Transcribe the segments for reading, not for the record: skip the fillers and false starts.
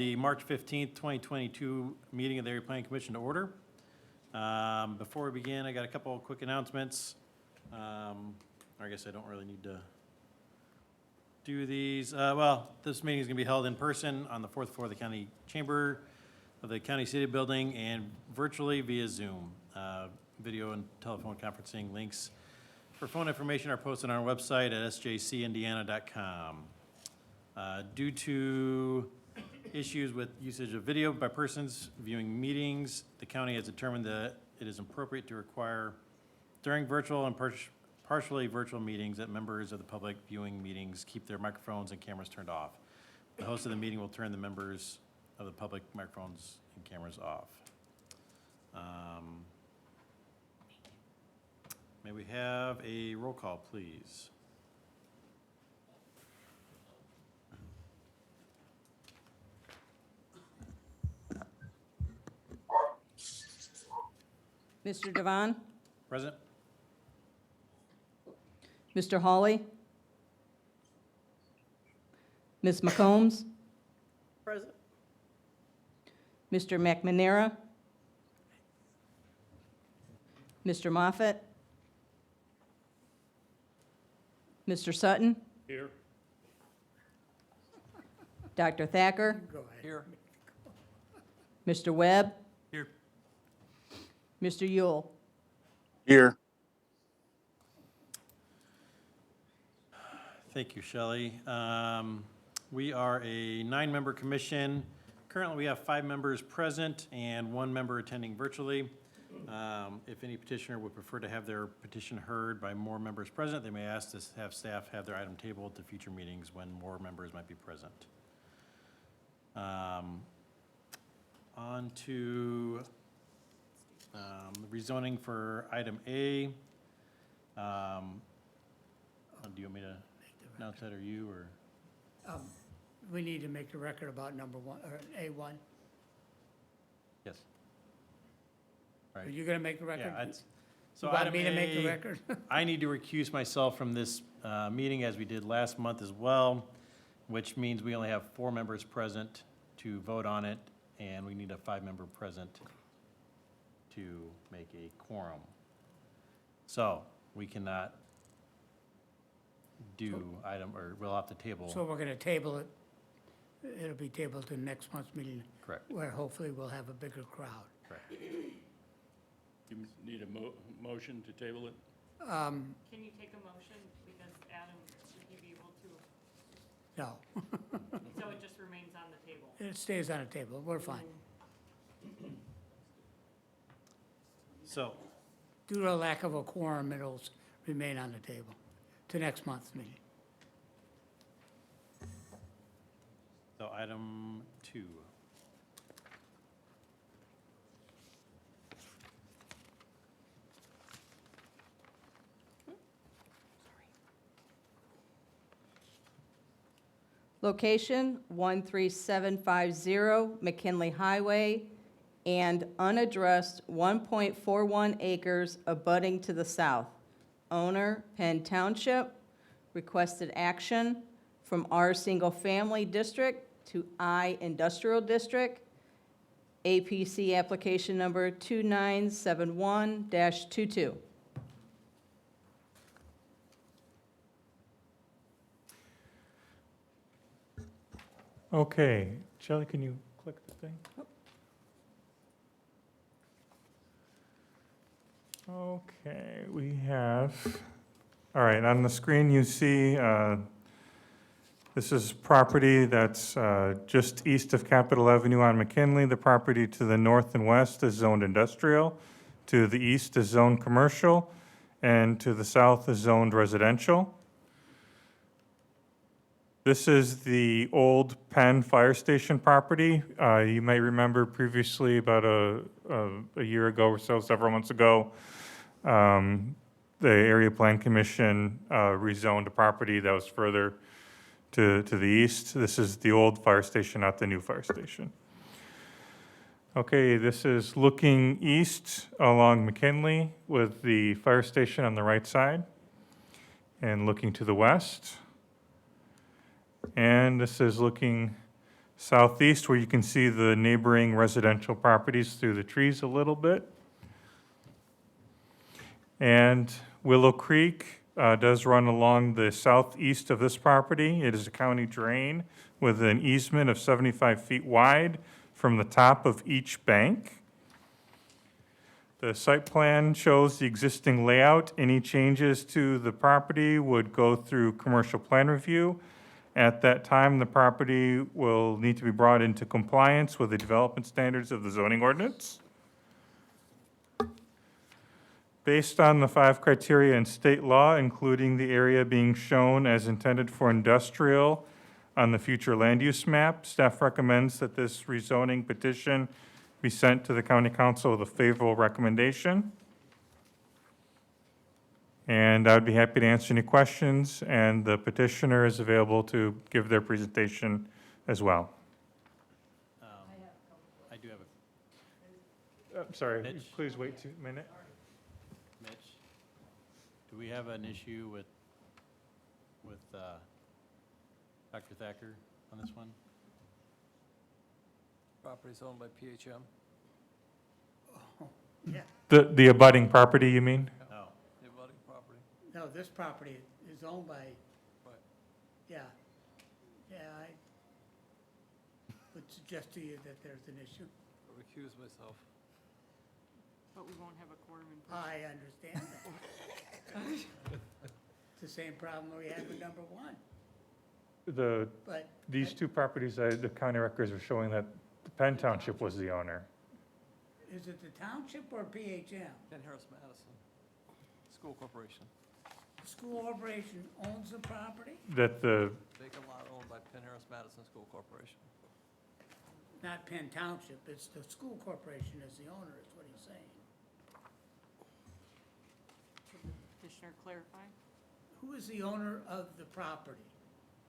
The March 15th, 2022 meeting of the Area Planning Commission to order. Before we begin, I got a couple of quick announcements. I guess I don't really need to do these. Well, this meeting is going to be held in person on the fourth floor of the county chamber of the county city building and virtually via Zoom. Video and telephone conferencing links for phone information are posted on our website at sjcindiana.com. Due to issues with usage of video by persons viewing meetings, the county has determined that it is appropriate to require during virtual and partially virtual meetings that members of the public viewing meetings keep their microphones and cameras turned off. The host of the meeting will turn the members of the public microphones and cameras off. May we have a roll call, please? Mr. Devon? Present? Mr. Hawley? Ms. McCombs? Present. Mr. McNamara? Mr. Moffett? Mr. Sutton? Here. Dr. Thacker? Go ahead. Here. Mr. Webb? Here. Mr. Yule? Here. Thank you, Shelley. We are a 9-member commission. Currently, we have 5 members present and 1 member attending virtually. If any petitioner would prefer to have their petition heard by more members present, they may ask to have staff have their item tabled to future meetings when more members might be present. On to rezoning for item A. Do you want me to announce that, or you, or? We need to make the record about number 1, or A1. Yes. Are Right. you going to make the record? Yeah, so You want item me to make the A, record? I need to recuse myself from this meeting as we did last month as well, which means we only have 4 members present to vote on it, and we need a 5-member present to make a quorum. So we cannot do item, or we'll have to table. So we're going to table it. It'll be tabled to next month's meeting, Correct, where hopefully we'll have a bigger crowd. correct. You need a motion to table it? Um, Can you take a motion, because Adam, should he be able to, No, so it just remains on the table? it stays on the table. We're fine. So, Due to a lack of a quorum, it'll remain on the table to next month's meeting. so item 2. Location, 13750 McKinley Highway, and unaddressed 1.41 acres abutting to the south. Owner, Penn Township. Requested action from R Single Family District to I Industrial District. APC application number 2971-22. Okay, Shelley, can you click the thing? Okay, we have, all right, on the screen you see, this is property that's just east of Capitol Avenue on McKinley. The property to the north and west is zoned industrial, to the east is zoned commercial, and to the south is zoned residential. This is the old Penn Fire Station property. You may remember previously, about a year ago or so, several months ago, the Area Plan Commission rezoned a property that was further to the east. This is the old fire station, not the new fire station. Okay, this is looking east along McKinley with the fire station on the right side, and looking to the west. And this is looking southeast, where you can see the neighboring residential properties through the trees a little bit. And Willow Creek does run along the southeast of this property. It is a county drain with an easement of 75 feet wide from the top of each bank. The site plan shows the existing layout. Any changes to the property would go through commercial plan review. At that time, the property will need to be brought into compliance with the development standards of the zoning ordinance. Based on the 5 criteria in state law, including the area being shown as intended for industrial on the future land use map, staff recommends that this rezoning petition be sent to the county council with a favorable recommendation. And I'd be happy to answer any questions, and the petitioner is available to give their presentation as well. I do have a, Sorry, Mitch? please wait 2 minutes. Mitch, do we have an issue with Dr. Thacker on this one? Property's owned by PHM. Yeah, The abutting property, you mean? No. The abutting property. no, this property is owned by, Right. yeah. Yeah, I would suggest to you that there's an issue. I recuse myself. But we won't have a quorum in person. I understand that. It's the same problem we had with number 1, but. These 2 properties, the county records are showing that Penn Township was the owner. Is it the township or PHM? Penn-Harris Madison School Corporation. The school corporation owns the property, That the, Vacant lot owned by Penn-Harris Madison School Corporation. not Penn Township, it's the school corporation is the owner, is what he's saying. Could the petitioner clarify? Who is the owner of the property?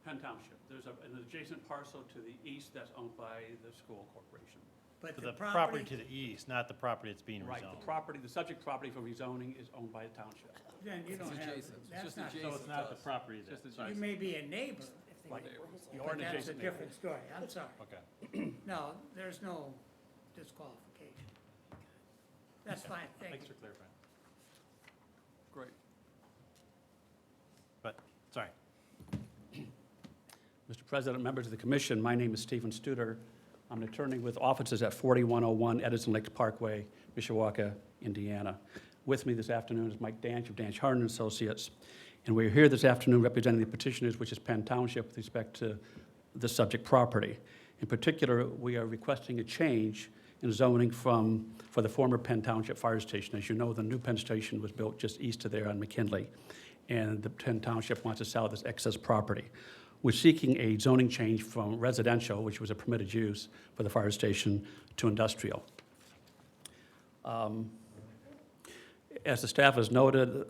Penn Township. There's an adjacent parcel to the east that's owned by the school corporation. But To the the property property, to the east, not the property that's being Right, rezoned. the property, the subject property for rezoning is owned by the township. then you It's don't have, adjacent. It's that's just not, adjacent. So it's not the property It's that, just sorry. you may be a neighbor, Right. Neighbors. You are but an that's a adjacent neighbor. different story, I'm sorry. Okay. No, there's no disqualification. That's fine, thank Thanks you. for clarifying. Great. But, sorry. Mr. President, members of the commission, my name is Stephen Studer. I'm an attorney with offices at 4101 Edison Lakes Parkway, Mishawaka, Indiana. With me this afternoon is Mike Danch of Danch Hardin Associates. And we're here this afternoon representing the petitioners, which is Penn Township, with respect to the subject property. In particular, we are requesting a change in zoning for the former Penn Township Fire Station. As you know, the new Penn Station was built just east of there on McKinley, and the Penn Township wants to sell this excess property. We're seeking a zoning change from residential, which was a permitted use for the fire station, to industrial. As the staff has noted,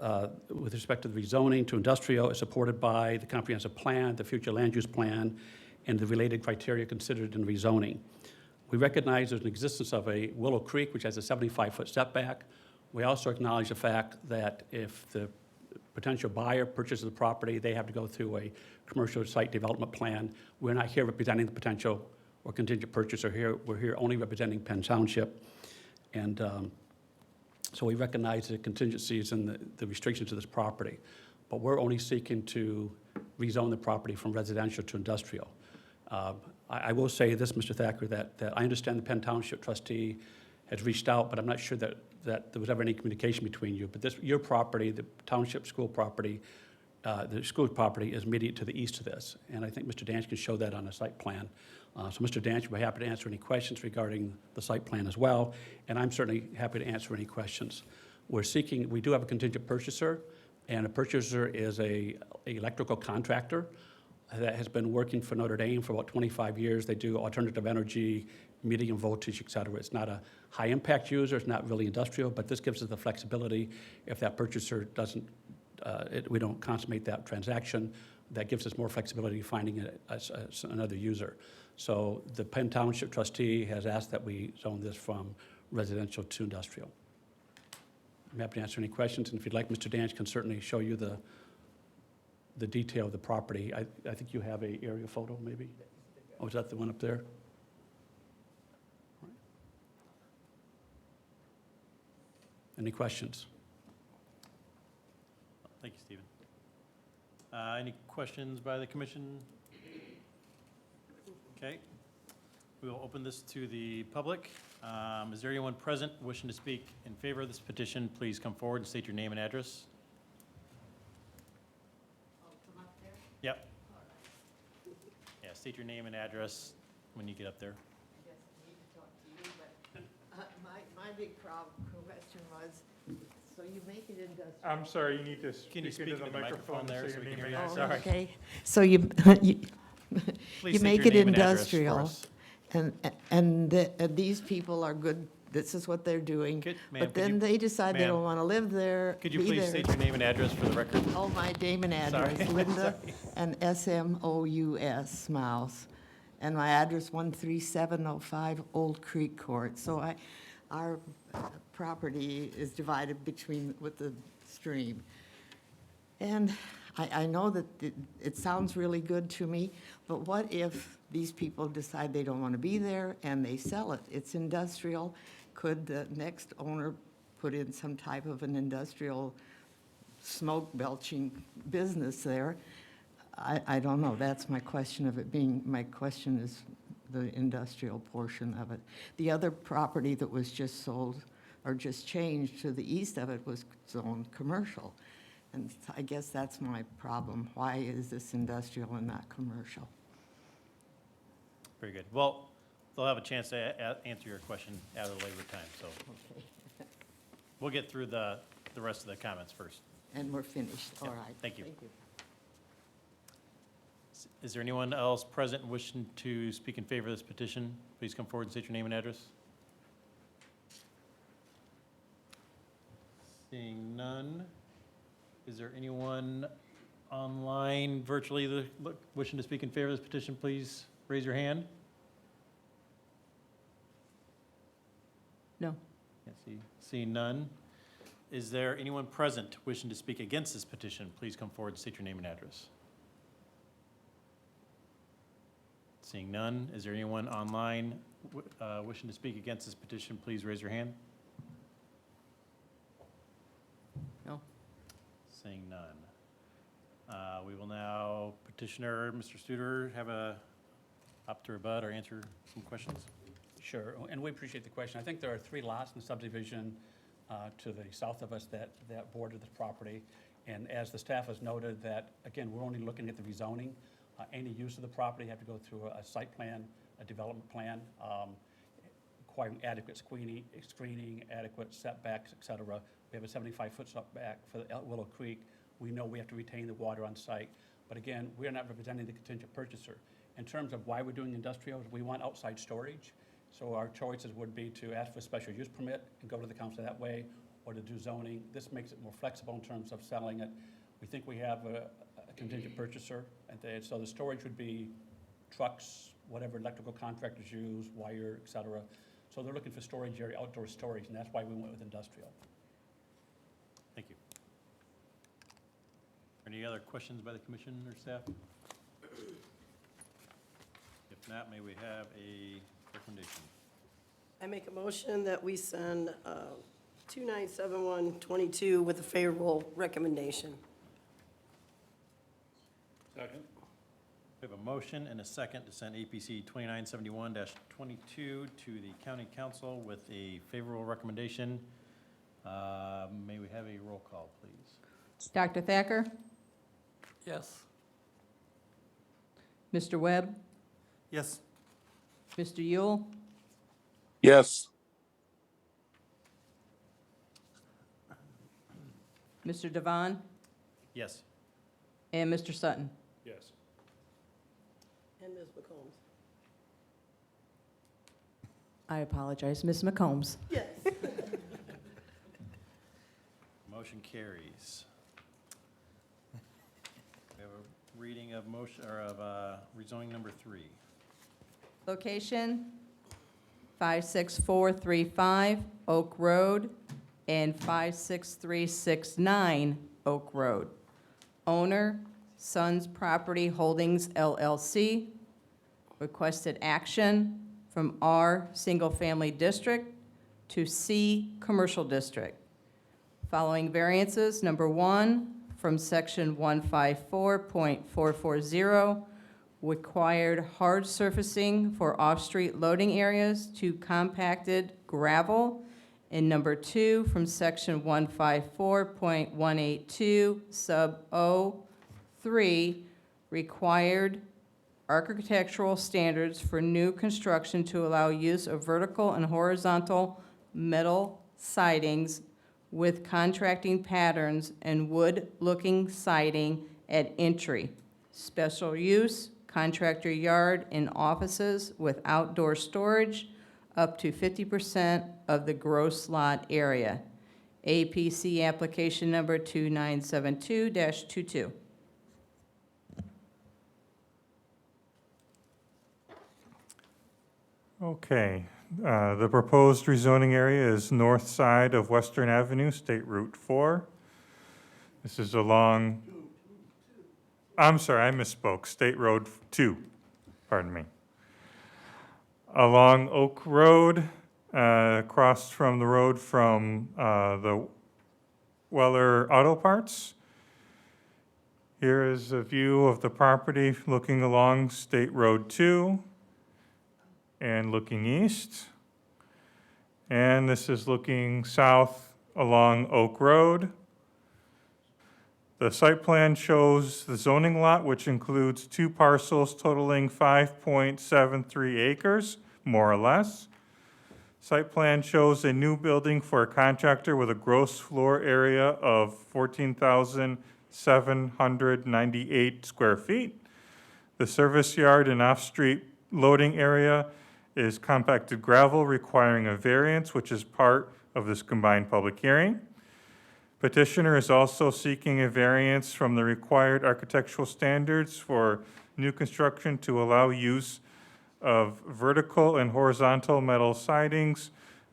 with respect to the rezoning to industrial, is supported by the comprehensive plan, the future land use plan, and the related criteria considered in rezoning. We recognize there's an existence of a Willow Creek, which has a 75-foot setback. We also acknowledge the fact that if the potential buyer purchases the property, they have to go through a commercial site development plan. We're not here representing the potential or contingent purchaser here. We're here only representing Penn Township. And so we recognize the contingencies and the restrictions to this property. But we're only seeking to rezone the property from residential to industrial. I will say this, Mr. Thacker, that I understand the Penn Township trustee has reached out, but I'm not sure that there was ever any communication between you. But your property, the township school property, the school property is immediate to the east of this. And I think Mr. Danch can show that on a site plan. So Mr. Danch will be happy to answer any questions regarding the site plan as well. And I'm certainly happy to answer any questions. We do have a contingent purchaser, and a purchaser is a electrical contractor that has been working for Notre Dame for about 25 years. They do alternative energy, medium voltage, et cetera. It's not a high-impact user, it's not really industrial, but this gives us the flexibility if that purchaser doesn't, we don't consummate that transaction, that gives us more flexibility finding another user. So the Penn Township trustee has asked that we zone this from residential to industrial. I'm happy to answer any questions, and if you'd like, Mr. Danch can certainly show you the detail of the property. I think you have a aerial photo, maybe? Oh, is that the one up there? Any questions? Thank you, Stephen. Any questions by the commission? Okay. We will open this to the public. Is there anyone present wishing to speak in favor of this petition? Please come forward and state your name and address. Yep. Yeah, state your name and address when you get up there. I guess I need to talk to you, but my big question was, so you make it industrial. I'm sorry, you need to Can you speak into the microphone there so so we your can name hear and you? Oh, address. Sorry. okay. So you Please you state make your it name and address for industrial, us. and these people are good, this is what they're doing. Could- ma'am, But could you- then they decide they ma'am, don't want to live there, Could you be please there. state your name and address for the record? Oh, my name and Sorry. address, Linda, and SMOUS, Mouse. And my address, 13705 Old Creek Court. So our property is divided with the stream. And I know that it sounds really good to me, but what if these people decide they don't want to be there and they sell it? It's industrial. Could the next owner put in some type of an industrial smoke belching business there? I don't know. That's my question of it being, my question is the industrial portion of it. The other property that was just sold or just changed to the east of it was zoned commercial. And I guess that's my problem. Why is this industrial and not commercial? Very good. Well, they'll have a chance to answer your question at a later time, so Okay. we'll get through the rest of the comments first. And we're finished. All Yep. right. Thank you. Is there anyone else present wishing to speak in favor of this petition? Please come forward and state your name and address. Seeing none, is there anyone online virtually wishing to speak in favor of this petition? Please raise your hand. No. Can't see. Seeing none, is there anyone present wishing to speak against this petition? Please come forward and state your name and address. Seeing none, is there anyone online wishing to speak against this petition? Please raise your hand. No. Seeing none. We will now, petitioner, Mr. Studer, have a up to rebut or answer some questions. Sure, and we appreciate the question. I think there are 3 lots in the subdivision to the south of us that border this property. And as the staff has noted that, again, we're only looking at the rezoning. Any use of the property have to go through a site plan, a development plan, requiring adequate screening, adequate setbacks, et cetera. We have a 75-foot setback for Willow Creek. We know we have to retain the water on site. But again, we are not representing the contingent purchaser. In terms of why we're doing industrial, we want outside storage. So our choices would be to ask for a special use permit and go to the council that way, or to do zoning. This makes it more flexible in terms of selling it. We think we have a contingent purchaser, and so the storage would be trucks, whatever electrical contractors use, wire, et cetera. So they're looking for storage area, outdoor storage, and that's why we went with industrial. Thank you. Any other questions by the commission or staff? If not, may we have a recommendation? I make a motion that we send 297122 with a favorable recommendation. Second? We have a motion and a second to send APC 2971-22 to the county council with a favorable recommendation. May we have a roll call, please? Dr. Thacker? Yes. Mr. Webb? Yes. Mr. Yule? Yes. Mr. Devon? Yes. And Mr. Sutton? Yes. And Ms. McCombs. I apologize, Ms. McCombs. Yes. Motion carries. We have a reading of motion, or of rezoning number 3. Location, 56435 Oak Road and 56369 Oak Road. Owner, Sons Property Holdings LLC. requested action from R Single Family District to C Commercial District. Following variances, number 1, from section 154.440, required hard surfacing for off-street loading areas to compacted gravel. And number 2, from section 154.182, sub O3, required architectural standards for new construction to allow use of vertical and horizontal metal sidings with contracting patterns and wood-looking siding at entry. Special use, contractor yard and offices with outdoor storage up to 50% of the gross lot area. APC application number 2972-22. Okay, the proposed rezoning area is north side of Western Avenue, State Route 4. This is along, I'm sorry, I misspoke, State Road 2, pardon me. Along Oak Road, across from the road from the Weller Auto Parts. Here is a view of the property looking along State Road 2 and looking east. And this is looking south along Oak Road. The site plan shows the zoning lot, which includes 2 parcels totaling 5.73 acres, more or less. Site plan shows a new building for a contractor with a gross floor area of 14,798 square feet. The service yard and off-street loading area is compacted gravel requiring a variance, which is part of this combined public hearing. Petitioner is also seeking a variance from the required architectural standards for new construction to allow use of vertical and horizontal metal sidings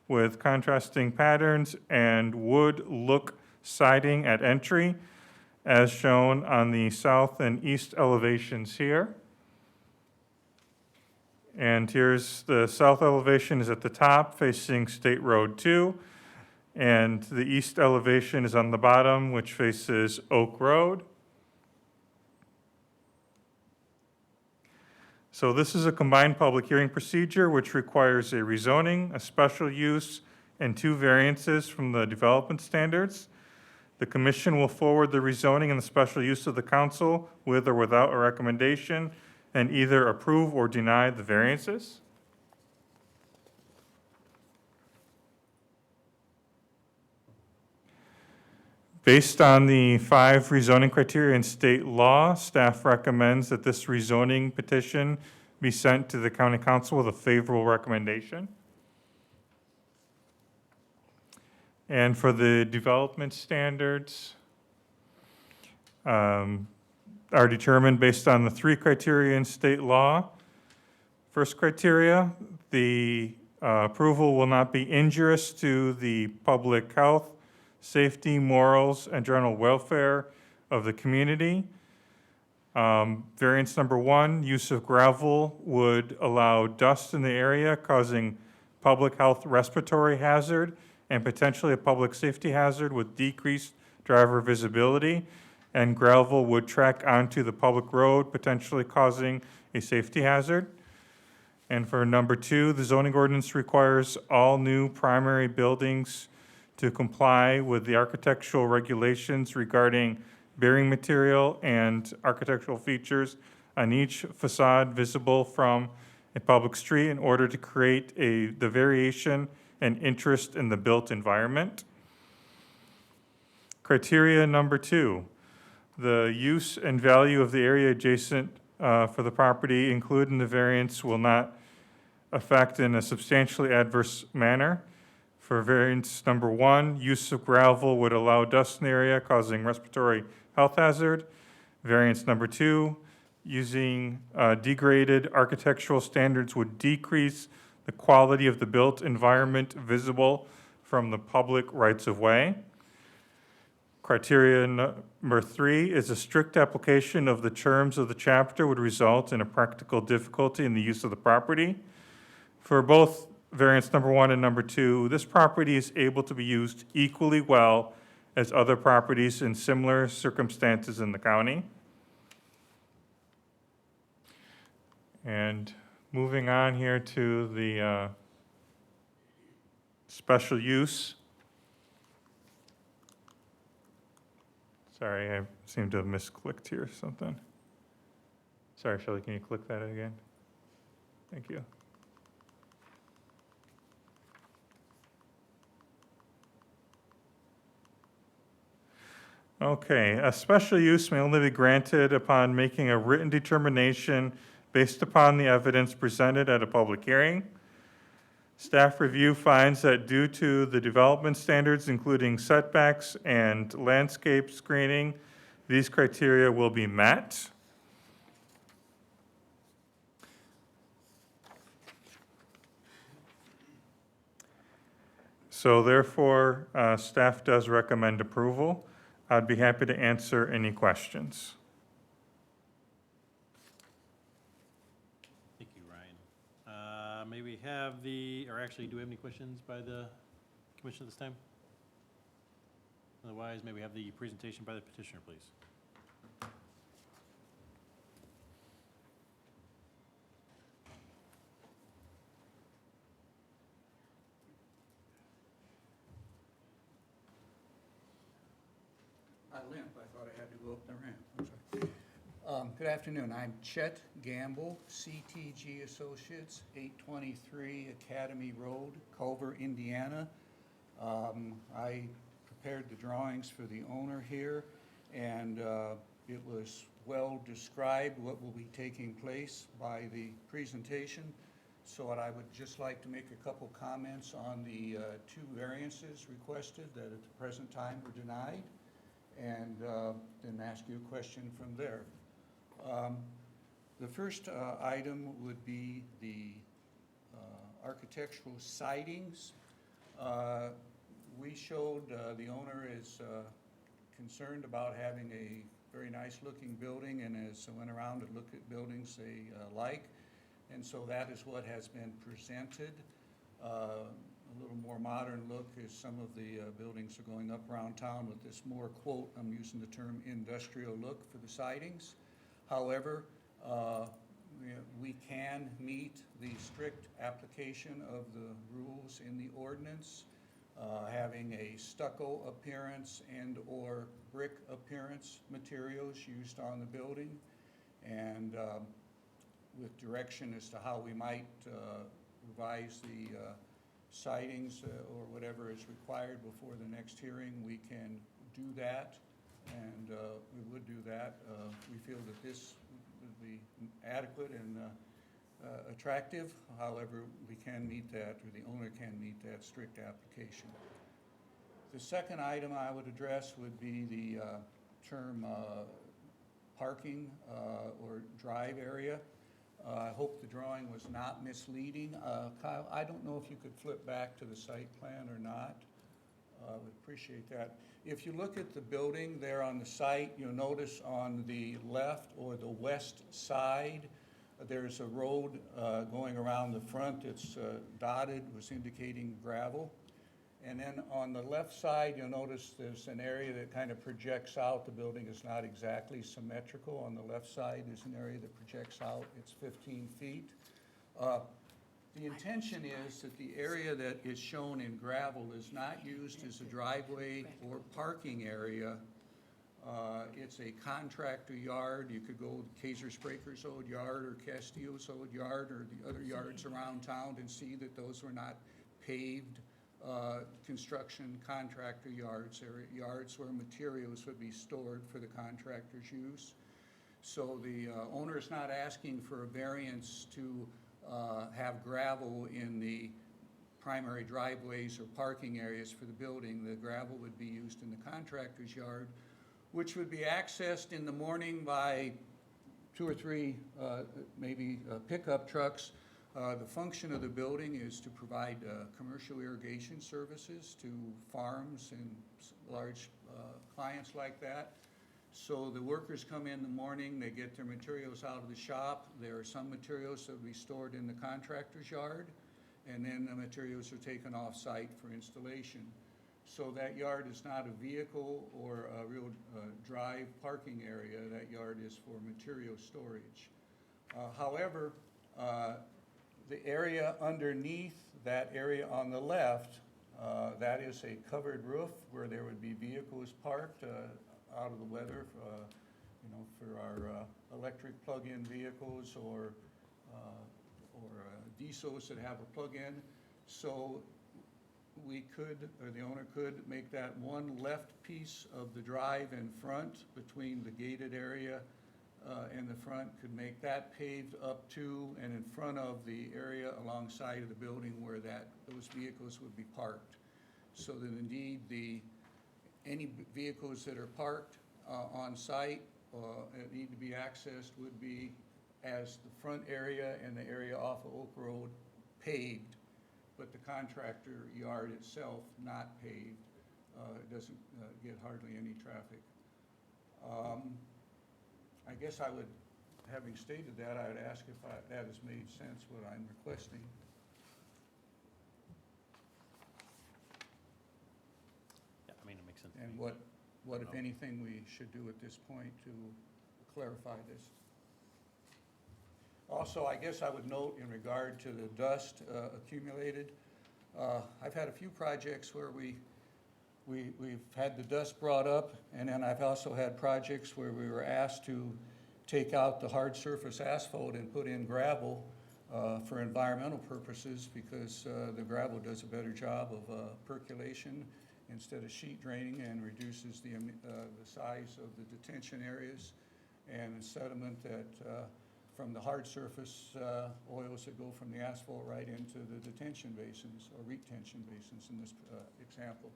with contrasting patterns and wood look siding at entry, as shown on the south and east elevations here. And here's the south elevation is at the top facing State Road 2, and the east elevation is on the bottom, which faces Oak Road. So this is a combined public hearing procedure which requires a rezoning, a special use, and 2 variances from the development standards. The commission will forward the rezoning and the special use of the council with or without a recommendation and either approve or deny the variances. Based on the 5 rezoning criteria in state law, staff recommends that this rezoning petition be sent to the county council with a favorable recommendation. And for the development standards, are determined based on the 3 criteria in state law. First criteria, the approval will not be injurious to the public health, safety, morals, and general welfare of the community. Variance number 1, use of gravel would allow dust in the area causing public health respiratory hazard and potentially a public safety hazard with decreased driver visibility, and gravel would track onto the public road, potentially causing a safety hazard. And for number 2, the zoning ordinance requires all new primary buildings to comply with the architectural regulations regarding bearing material and architectural features on each facade visible from a public street in order to create the variation and interest in the built environment. Criteria number 2, the use and value of the area adjacent for the property included in the variance will not affect in a substantially adverse manner. For variance number 1, use of gravel would allow dust in the area causing respiratory health hazard. Variance number 2, using degraded architectural standards would decrease the quality of the built environment visible from the public rights of way. Criteria number 3 is a strict application of the terms of the chapter would result in a practical difficulty in the use of the property. For both variance number 1 and number 2, this property is able to be used equally well as other properties in similar circumstances in the county. And moving on here to the special use. Sorry, I seem to have misclicked here or something. Sorry, Shelley, can you click that again? Thank you. Okay, a special use may only be granted upon making a written determination based upon the evidence presented at a public hearing. Staff review finds that due to the development standards, including setbacks and landscape screening, these criteria will be met. So therefore, staff does recommend approval. I'd be happy to answer any questions. Thank you, Ryan. May we have or actually, do we have any questions by the commission at this time? Otherwise, may we have the presentation by the petitioner, please? I limp, I thought I had to go up the ramp. I'm sorry. Good afternoon, I'm Chet Gamble, CTG Associates, 823 Academy Road, Culver, Indiana. I prepared the drawings for the owner here, and it was well described what will be taking place by the presentation. So what I would just like to make a couple comments on the 2 variances requested that at the present time were denied, and then ask you a question from there. The first item would be the architectural sidings. We showed the owner is concerned about having a very nice looking building, and as I went around to look at buildings they like, and so that is what has been presented. A little more modern look as some of the buildings are going up around town with this more, quote, I'm using the term industrial look for the sidings. However, we can meet the strict application of the rules in the ordinance, having a stucco appearance and or brick appearance materials used on the building, and with direction as to how we might revise the sidings or whatever is required before the next hearing, we can do that, and we would do that. We feel that this would be adequate and attractive. However, we can meet that, or the owner can meet that strict application. The second item I would address would be the term parking or drive area. I hope the drawing was not misleading. Kyle, I don't know if you could flip back to the site plan or not. I would appreciate that. If you look at the building there on the site, you'll notice on the left or the west side, there's a road going around the front. It's dotted, was indicating gravel. And then on the left side, you'll notice there's an area that kind of projects out. The building is not exactly symmetrical. On the left side, there's an area that projects out. It's 15 feet. The intention is that the area that is shown in gravel is not used as a driveway or parking area. It's a contractor yard. You could go Kaiser-Spraker's old yard or Castillo's old yard or the other yards around town and see that those were not paved construction contractor yards. They're yards where materials would be stored for the contractor's use. So the owner is not asking for a variance to have gravel in the primary driveways or parking areas for the building. The gravel would be used in the contractor's yard, which would be accessed in the morning by 2 or 3 maybe pickup trucks. The function of the building is to provide commercial irrigation services to farms and large clients like that. So the workers come in the morning, they get their materials out of the shop. There are some materials that will be stored in the contractor's yard, and then the materials are taken off-site for installation. So that yard is not a vehicle or a real drive parking area. That yard is for material storage. However, the area underneath that area on the left, that is a covered roof where there would be vehicles parked out of the weather, you know, for our electric plug-in vehicles or diesels that have a plug-in. So we could, or the owner could, make that one left piece of the drive in front between the gated area and the front, could make that paved up to and in front of the area alongside of the building where those vehicles would be parked. So that indeed any vehicles that are parked on site that need to be accessed would be as the front area and the area off of Oak Road paved, but the contractor yard itself not paved. It doesn't get hardly any traffic. I guess I would, having stated that, I would ask if that has made sense, what I'm requesting. Yeah, I mean, it makes sense. to And me. what, if anything, we should do at this point to clarify this. Also, I guess I would note in regard to the dust accumulated, I've had a few projects where we've had the dust brought up, and then I've also had projects where we were asked to take out the hard surface asphalt and put in gravel for environmental purposes, because the gravel does a better job of percolation instead of sheet draining, and reduces the size of the detention areas and the sediment that from the hard surface oils that go from the asphalt right into the detention basins or retention basins in this example.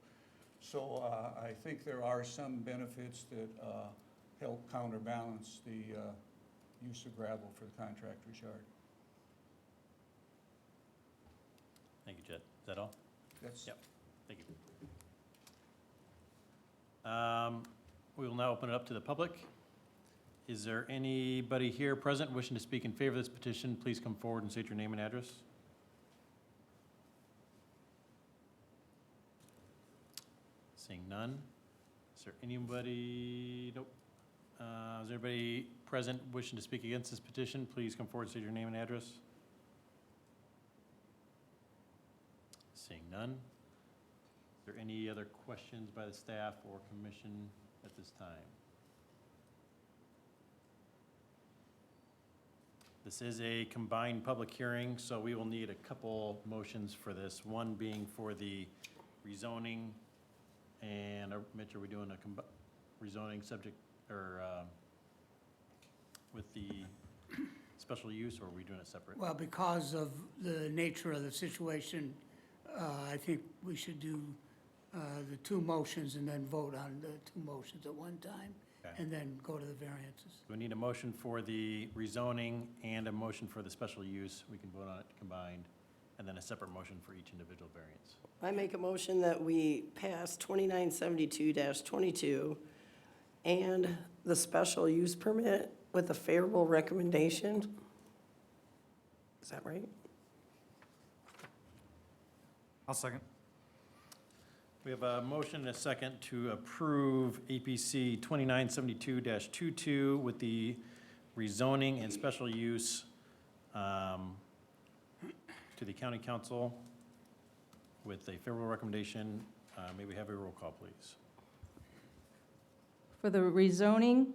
So I think there are some benefits that help counterbalance the use of gravel for the contractor's yard. Thank you, Jed. Is that all? That's Yep. Thank you. We will now open it up to the public. Is there anybody here present wishing to speak in favor of this petition? Please come forward and state your name and address. Seeing none. Is there anybody, nope. Is there anybody present wishing to speak against this petition? Please come forward and state your name and address. Seeing none. Is there any other questions by the staff or commission at this time? This is a combined public hearing, so we will need a couple motions for this. One being for the rezoning, and Mitch, are we doing a rezoning subject, or with the special use, or are we doing it separate? Well, because of the nature of the situation, I think we should do the two motions and then vote on the two motions at one time, Okay. and then go to the variances. We need a motion for the rezoning and a motion for the special use. We can vote on it combined, and then a separate motion for each individual variance. I make a motion that we pass 2972-22 and the special use permit with a favorable recommendation. Is that right? I'll second. We have a motion and a second to approve APC 2972-22 with the rezoning and special use to the county council with a favorable recommendation. May we have a roll call, please? For the rezoning,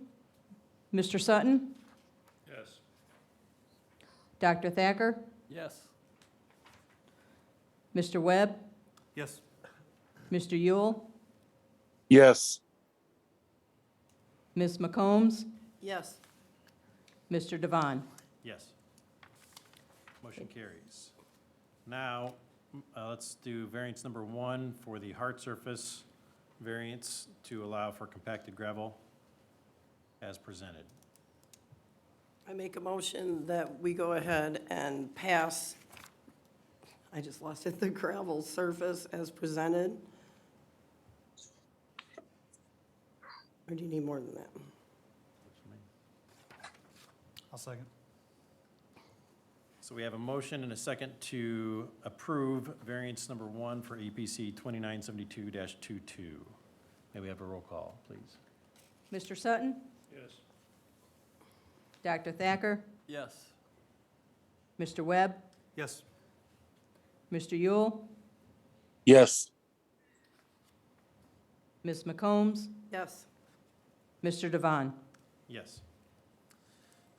Mr. Sutton, Yes. Dr. Thacker, Yes. Mr. Webb, Yes. Mr. Yule, Yes. Ms. McCombs, Yes. Mr. Devon. Yes. Motion carries. Now, let's do variance number 1 for the hard surface variance to allow for compacted gravel as presented. I make a motion that we go ahead and pass, I just lost it, the gravel surface as presented. Or do you need more than that? I'll second. So we have a motion and a second to approve variance number 1 for APC 2972-22. May we have a roll call, please? Mr. Sutton? Yes. Dr. Thacker? Yes. Mr. Webb? Yes. Mr. Yule? Yes. Ms. McCombs? Yes. Mr. Devon? Yes.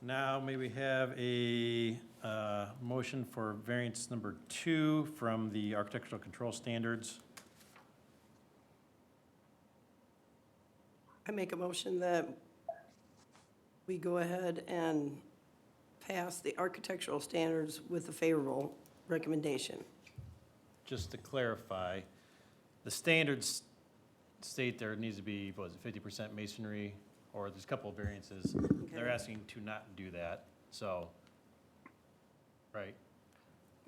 Now, may we have a motion for variance number 2 from the architectural control standards? I make a motion that we go ahead and pass the architectural standards with a favorable recommendation. Just to clarify, the standards state there needs to be, what is it, 50% masonry, or there's a couple of variances. They're asking to not do that, so, right?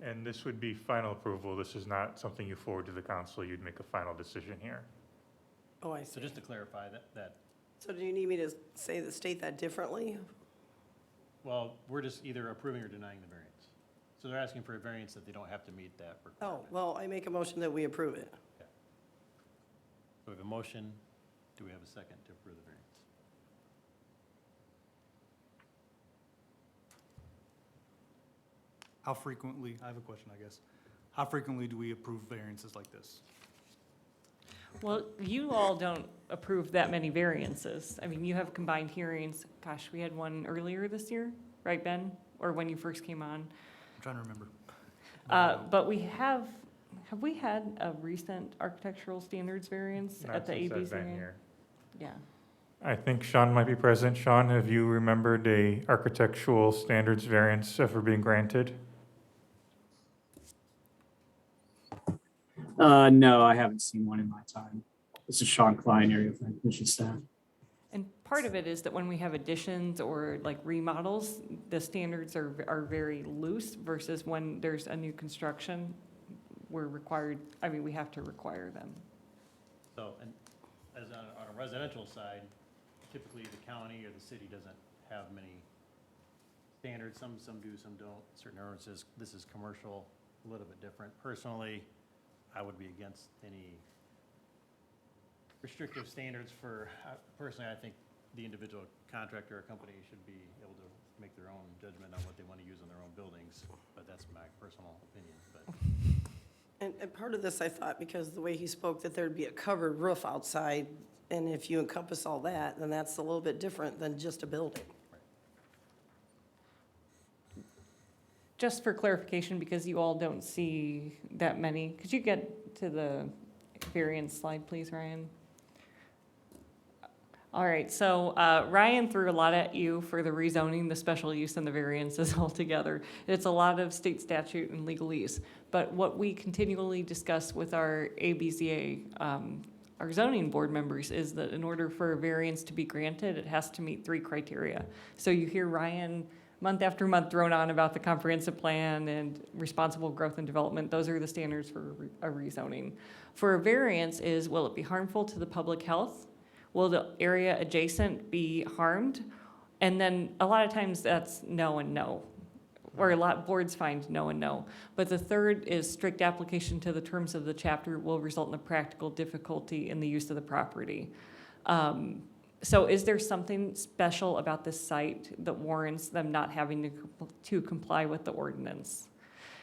And this would be final approval. This is not something you forward to the council. You'd make a final decision here. Oh, I So see. just to clarify that, So do you need me to state that differently? well, we're just either approving or denying the variance. So they're asking for a variance that they don't have to meet that Oh, requirement. well, I make a motion that we approve it. So we have a motion. Do we have a second to approve the variance? How frequently, I have a question, I guess. How frequently do we approve variances like this? Well, you all don't approve that many variances. I mean, you have combined hearings. Gosh, we had one earlier this year, right, Ben? Or when you first came on. I'm trying to remember. But we have we had a recent architectural standards variance Not at the since I've ABCA? been here. Yeah. I think Sean might be present. Sean, have you remembered a architectural standards variance ever being granted? No, I haven't seen one in my time. This is Sean Klein, area plan commission staff. And part of it is that when we have additions or like remodels, the standards are very loose versus when there's a new construction, we're required, I mean, we have to require them. So, and as on a residential side, typically the county or the city doesn't have many standards. Some do, some don't. Certain ordinances, this is commercial, a little bit different. Personally, I would be against any restrictive standards for, personally, I think the individual contractor or company should be able to make their own judgment on what they want to use in their own buildings, but that's my personal opinion, but. And part of this, I thought, because the way he spoke, that there'd be a covered roof outside, and if you encompass all that, then that's a little bit different than just a building. Just for clarification, because you all don't see that many, could you get to the variance slide, please, Ryan? All right, so Ryan threw a lot at you for the rezoning, the special use, and the variances altogether. It's a lot of state statute and legalese. But what we continually discuss with our ABZA, our zoning board members, is that in order for a variance to be granted, it has to meet 3 criteria. So you hear Ryan month after month thrown on about the comprehensive plan and responsible growth and development. Those are the standards for a rezoning. For a variance is, will it be harmful to the public health? Will the area adjacent be harmed? And then a lot of times that's no and no, or a lot boards find no and no. But the third is strict application to the terms of the chapter will result in a practical difficulty in the use of the property. So is there something special about this site that warrants them not having to comply with the ordinance?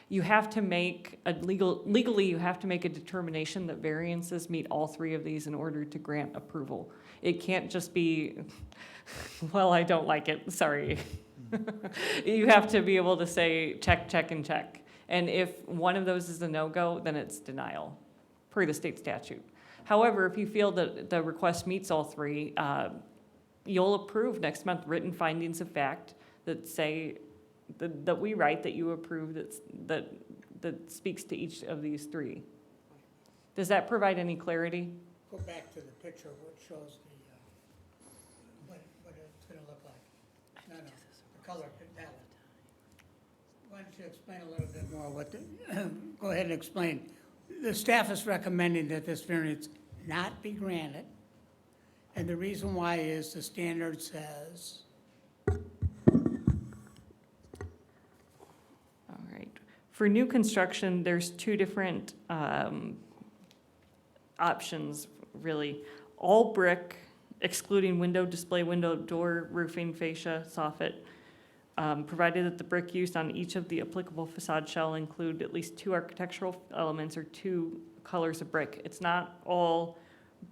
You have to make legally you have to make a determination that variances meet all 3 of these in order to grant approval. It can't just be, well, I don't like it, sorry. You have to be able to say check, check, and check. And if one of those is a no-go, then it's denial, per the state statute. However, if you feel that the request meets all 3, you'll approve next month written findings of fact that say, that we write that you approve that speaks to each of these 3. Does that provide any clarity? Go back to the picture which shows what it's gonna look like. No, the color palette. Why don't you explain a little bit more what go ahead and explain. The staff is recommending that this variance not be granted And the reason why is the standard says, All right. For new construction, there's two different options, really. All brick, excluding window, display window, door, roofing, fascia, soffit, provided that the brick used on each of the applicable facade shall include at least 2 architectural elements or 2 colors of brick. It's not all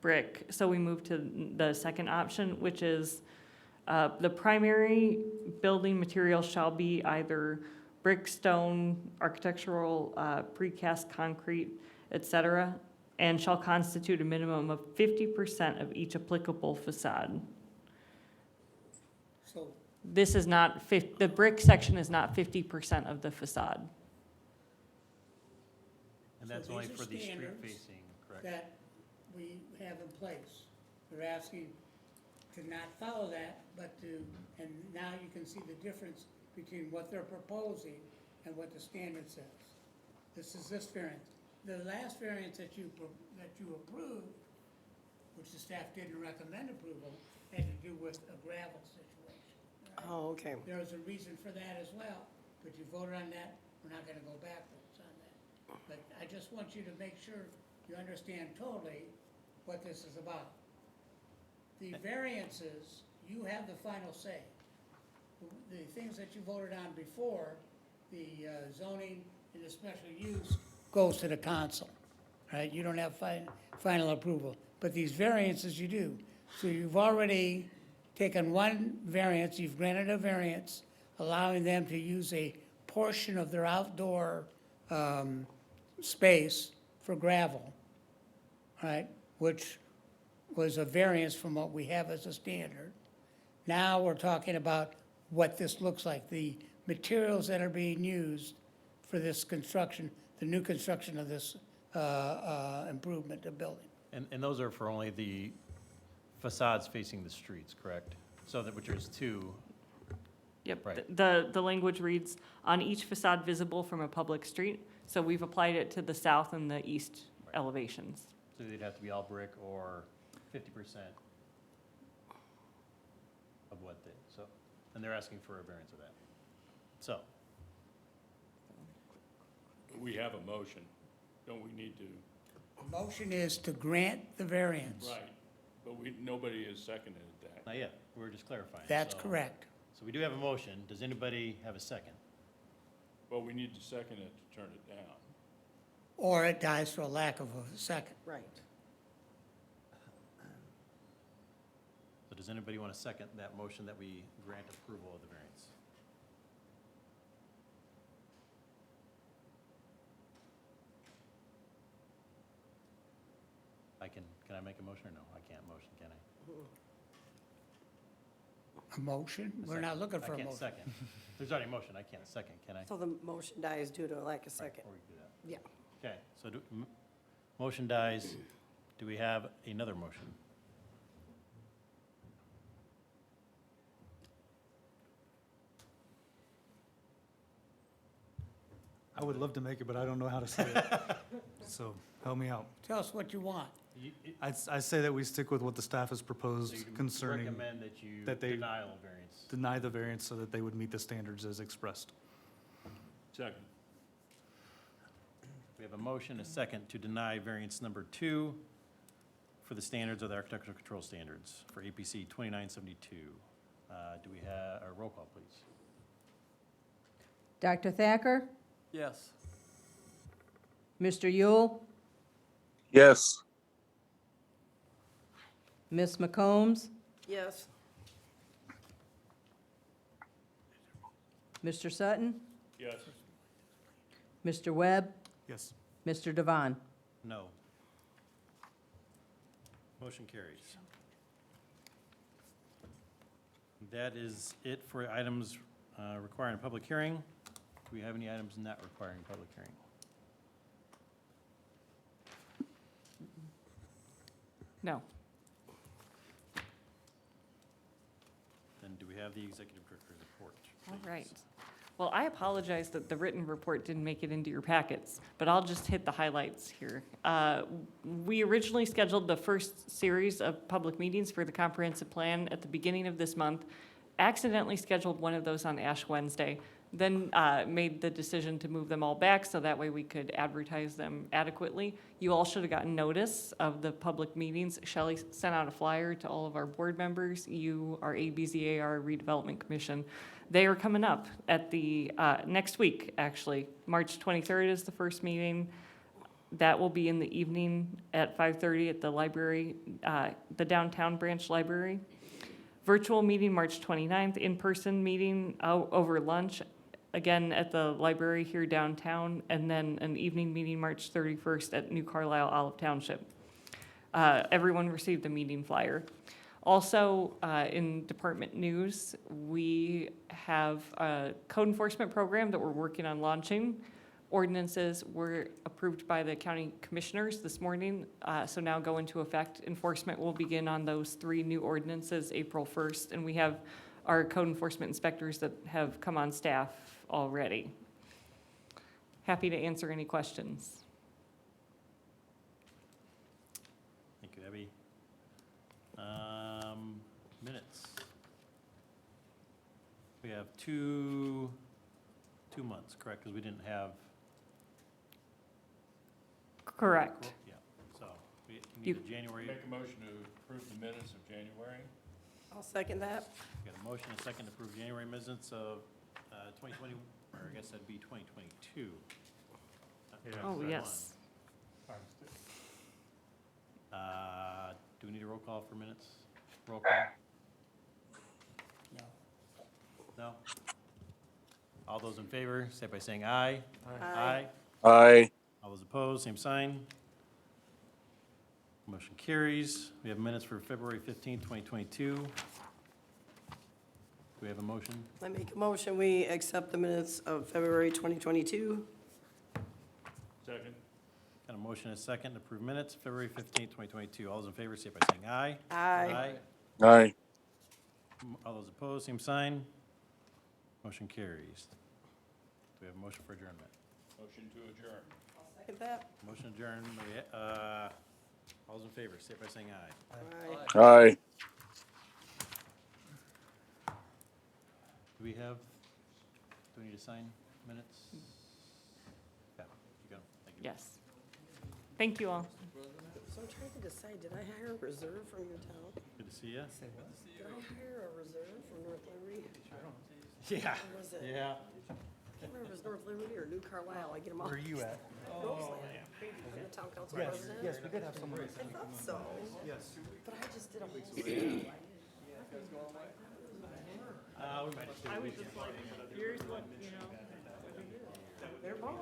brick, so we move to the second option, which is the primary building material shall be either brick, stone, architectural, precast concrete, et cetera, and shall constitute a minimum of 50% of each applicable facade. so, This is not, the brick section is not 50% of the facade. And So that's only these are for the street standards facing, correct? that we have in place. They're asking to not follow that, but to, and now you can see the difference between what they're proposing and what the standard says. This is this variance. The last variance that you approved, which the staff didn't recommend approval, had to do with a gravel situation. Oh, okay. There was a reason for that as well, but you voted on that, we're not gonna go backwards on that. But I just want you to make sure you understand totally what this is about. The variances, you have the final say. The things that you voted on before, the zoning and the special use, goes to the council, right? You don't have final approval, but these variances you do. So you've already taken one variance, you've granted a variance, allowing them to use a portion of their outdoor space for gravel, right? Which was a variance from what we have as a standard. Now we're talking about what this looks like, the materials that are being used for this construction, the new construction of this improvement of building. And those are for only the facades facing the streets, correct? So that, which there's 2, Yep. Right. The language reads, on each facade visible from a public street. So we've applied it to the south and the east elevations. so they'd have to be all brick or 50% of what they, so, and they're asking for a variance of that. So, We have a motion. Don't we need to? The motion is to grant the variance. Right, but nobody has seconded that. not yet, we're just clarifying. That's So- correct. So we do have a motion. Does anybody have a second? But we need to second it to turn it down. Or it dies for a lack of a second. Right. So does anybody want to second that motion that we grant approval of the variance? Can I make a motion or no? I can't motion, can I? A motion? A We're second. not looking for a I can't motion. second. There's already a motion. I can't second, can I? So the motion dies due to a lack of Right, second. before we do that. Yeah. Okay, so motion dies. Do we have another motion? I would love to make it, but I don't know how to say it. So help me out. Tell us what you want. I say that we stick with what the staff has So proposed you concerning, recommend that you that they- denial of variance. deny the variance so that they would meet the standards as expressed. Second. We have a motion, a second, to deny variance number 2 for the standards of the architectural control standards for APC 2972. Do we have, a roll call, please? Dr. Thacker, Yes. Mr. Yule, Yes. Ms. McCombs, Yes. Mr. Sutton, Yes. Mr. Webb, Yes. Mr. Devon. No. Motion carries. That is it for items requiring a public hearing. Do we have any items not requiring public hearing? No. Then do we have the executive director's report? All please? right. Well, I apologize that the written report didn't make it into your packets, but I'll just hit the highlights here. We originally scheduled the first series of public meetings for the comprehensive plan at the beginning of this month, accidentally scheduled one of those on Ash Wednesday, then made the decision to move them all back so that way we could advertise them adequately. You all should have gotten notice of the public meetings. Shelley sent out a flyer to all of our board members, you, our ABZAR Redevelopment Commission. They are coming up at the, next week, actually. March 23rd is the first meeting. That will be in the evening at 5:30 at the library, the downtown branch library. Virtual meeting, March 29th, in-person meeting over lunch, again at the library here downtown, and then an evening meeting, March 31st at New Carlisle, Olive Township. Everyone received the meeting flyer. Also, in department news, we have a code enforcement program that we're working on launching. Ordinances were approved by the county commissioners this morning, so now go into effect. Enforcement will begin on those 3 new ordinances April 1st, and we have our code enforcement inspectors that have come on staff already. Happy to answer any questions. Thank you, Abby. Minutes. We have two months, correct? Because we didn't have, Correct. yeah, so we You- need a January, Make a motion to approve the minutes of January. I'll second that. got a motion, and a second to approve January minutes of 2020, or I guess that'd be 2022. not Yeah. Oh, 2021. yes. Do we need a roll call for minutes? Roll call? No? All those in favor, say by saying aye. Aye. Aye. All those opposed, same sign. Motion carries. We have minutes for February 15th, 2022. Do we have a motion? I make a motion, we accept the minutes of February 2022. Second. Got a motion and a second to approve minutes, February 15th, 2022. All those in favor, say by saying aye. Aye. Aye. All those opposed, same sign. Motion carries. Do we have a motion for adjournment? Motion to adjourn. Second that. Motion adjourned. All those in favor, say by saying aye. Aye. Aye. Do we need to sign minutes? Yeah, you got 'em. Thank you. Yes. Thank you all. So I'm trying to decide, did I hire a reserve from your town? Good to see you. Did I hire a reserve from North Liberty? Yeah. Or was it, Yeah. I can't remember if it was North Liberty or New Carlisle, I get them all. Where are you at? Roseland. I'm the town council president. Yes, we did have someone. I thought so, Yes. but I just did a whole. We might just do it. Here's what, Their boss.